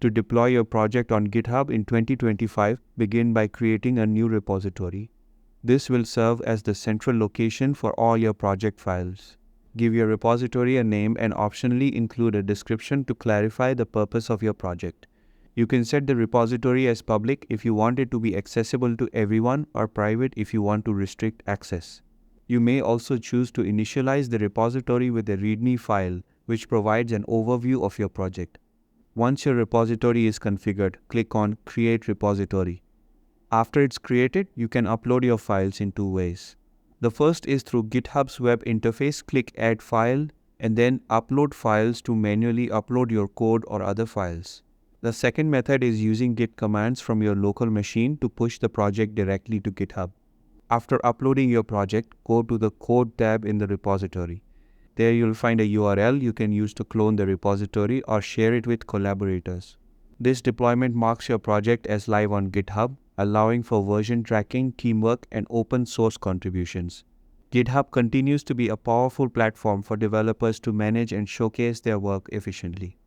To deploy your project on GitHub in 2025, begin by creating a new repository. This will serve as the central location for all your project files. Give your repository a name and optionally include a description to clarify the purpose of your project. You can set the repository as public if you want it to be accessible to everyone or private if you want to restrict access. You may also choose to initialize the repository with a README file, which provides an overview of your project. Once your repository is configured, click on Create Repository. After it's created, you can upload your files in two ways. The first is through GitHub's web interface. Click Add File and then Upload Files to manually upload your code or other files. The second method is using Git commands from your local machine to push the project directly to GitHub. After uploading your project, go to the Code tab in the repository. There you'll find a URL you can use to clone the repository or share it with collaborators. This deployment marks your project as live on GitHub, allowing for version tracking, teamwork, and open source contributions. GitHub continues to be a powerful platform for developers to manage and showcase their work efficiently.